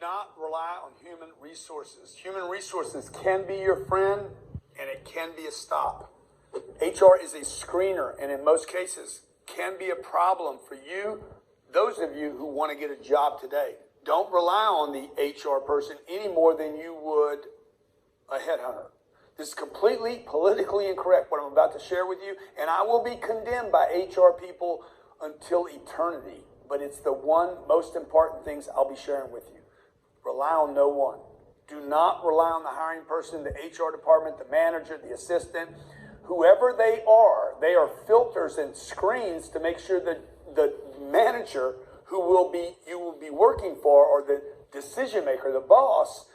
not rely on human resources. Human resources can be your friend, and it can be a stop. HR is a screener, and in most cases, can be a problem for you, those of you who want to get a job today. Don't rely on the HR person any more than you would a headhunter. This is completely politically incorrect, what I'm about to share with you, and I will be condemned by HR people until eternity. But it's the one most important things I'll be sharing with you. Rely on no one. Do not rely on the hiring person, the HR department, the manager, the assistant, whoever they are filters and screens to make sure that the manager you will be working for, or the decision maker, the boss,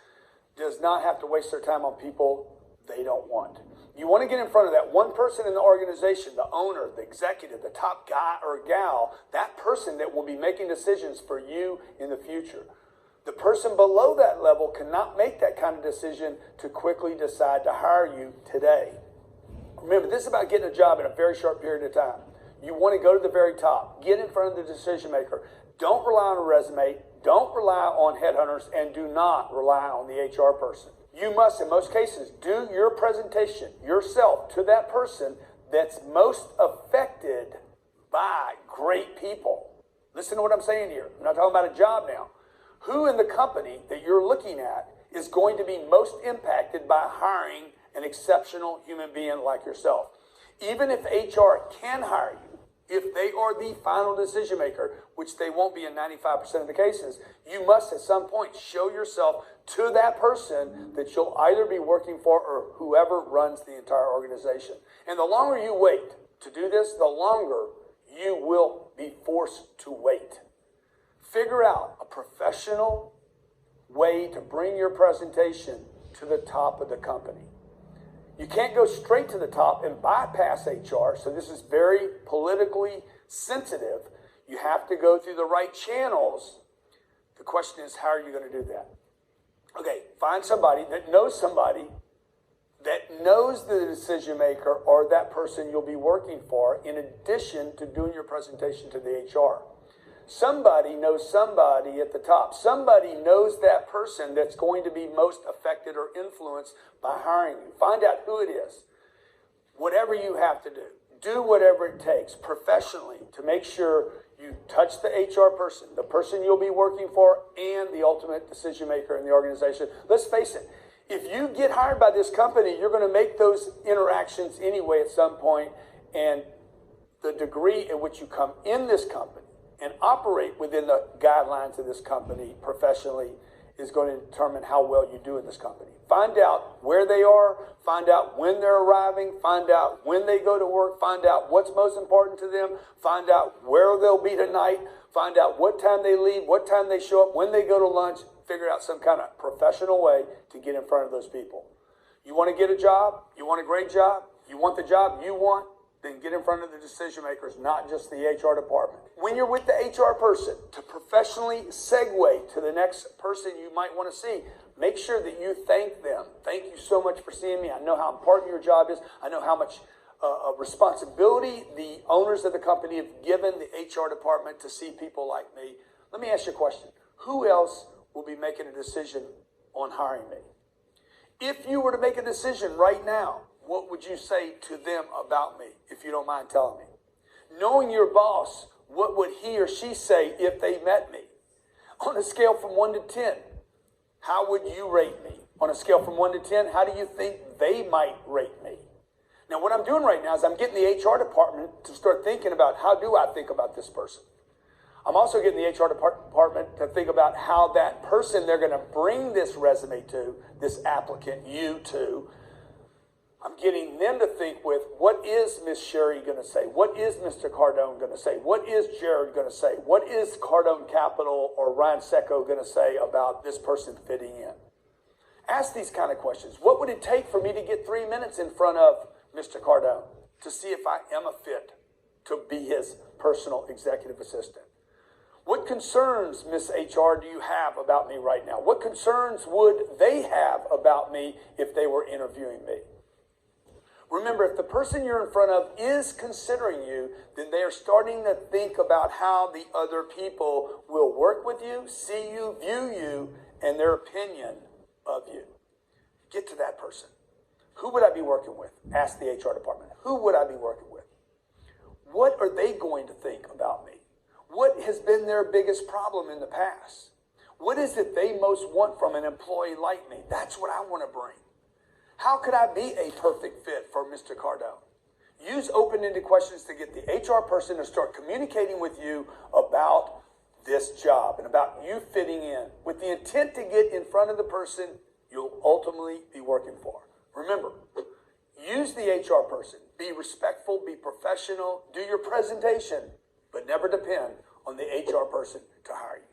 does not have to waste their time on people they don't want. You want to get in front of that one person in the organization, the owner, the executive, the top guy or gal, that person that will be making decisions for you in the future. The person below that level cannot make that kind of decision to quickly decide to hire you today. Remember, this is about getting a job in a very short period of time. You want to go to the very top. Get in front of the decision maker. Don't rely on a resume. Don't rely on headhunters, and do not rely on the HR person. You must, in most cases, do your presentation yourself to that person that's most affected by great people. Listen to what I'm saying here. I'm not talking about a job now. Who in the company that you're looking at is going to be most impacted by hiring an exceptional human being like yourself? Even if HR can hire you, if they are the final decision maker, which they won't be in 95% of the cases, you must at some point show yourself to that person that you'll either be working for or whoever runs the entire organization. And the longer you wait to do this, the longer you will be forced to wait. Figure out a professional way to bring your presentation to the top of the company. You can't go straight to the top and bypass HR, so this is very politically sensitive. You have to go through the right channels. The question is, how are you going to do that? Okay, find somebody that knows the decision maker or that person you'll be working for, in addition to doing your presentation to the HR. Somebody knows somebody at the top. Somebody knows that person that's going to be most affected or influenced by hiring you. Find out who it is. Whatever you have to do, do whatever it takes professionally to make sure you touch the HR person, the person you'll be working for, and the ultimate decision maker in the organization. Let's face it, if you get hired by this company, you're going to make those interactions anyway at some point, and the degree in which you come in this company and operate within the guidelines of this company professionally is going to determine how well you do in this company. Find out where they are, find out when they're arriving, find out when they go to work, find out what's most important to them, find out where they'll be tonight, find out what time they leave, what time they show up, when they go to lunch. Figure out some kind of professional way to get in front of those people. You want to get a job? You want a great job? You want the job you want? Then get in front of the decision makers, not just the HR department. When you're with the HR person, to professionally segue to the next person you might want to see, make sure that you thank them. Thank you so much for seeing me. I know how important your job is. I know how much responsibility the owners of the company have given the HR department to see people like me. Let me ask you a question. Who else will be making a decision on hiring me? If you were to make a decision right now, what would you say to them about me, if you don't mind telling me? Knowing your boss, what would he or she say if they met me? On a scale from 1 to 10, how would you rate me? On a scale from 1 to 10, how do you think they might rate me? Now, what I'm doing right now is I'm getting the HR department to start thinking about, how do I think about this person? I'm also getting the HR department to think about how that person they're going to bring this resume to, this applicant, you to, I'm getting them to think with, what is Miss Sherry going to say? What is Mr. Cardone going to say? What is Jared going to say? What is Cardone Capital or Ryan Secco going to say about this person fitting in? Ask these kind of questions. What would it take for me to get 3 minutes in front of Mr. Cardone to see if I am a fit to be his personal executive assistant? What concerns, Miss HR, do you have about me right now? What concerns would they have about me if they were interviewing me? Remember, if the person you're in front of is considering you, then they are starting to think about how the other people will work with you, see you, view you, and their opinion of you. Get to that person. Who would I be working with? Ask the HR department. Who would I be working with? What are they going to think about me? What has been their biggest problem in the past? What is it they most want from an employee like me? That's what I want to bring. How could I be a perfect fit for Mr. Cardone? Use open-ended questions to get the HR person to start communicating with you about this job and about you fitting in with the intent to get in front of the person you'll ultimately be working for. Remember, use the HR person. Be respectful, be professional, do your presentation, but never depend on the HR person to hire you.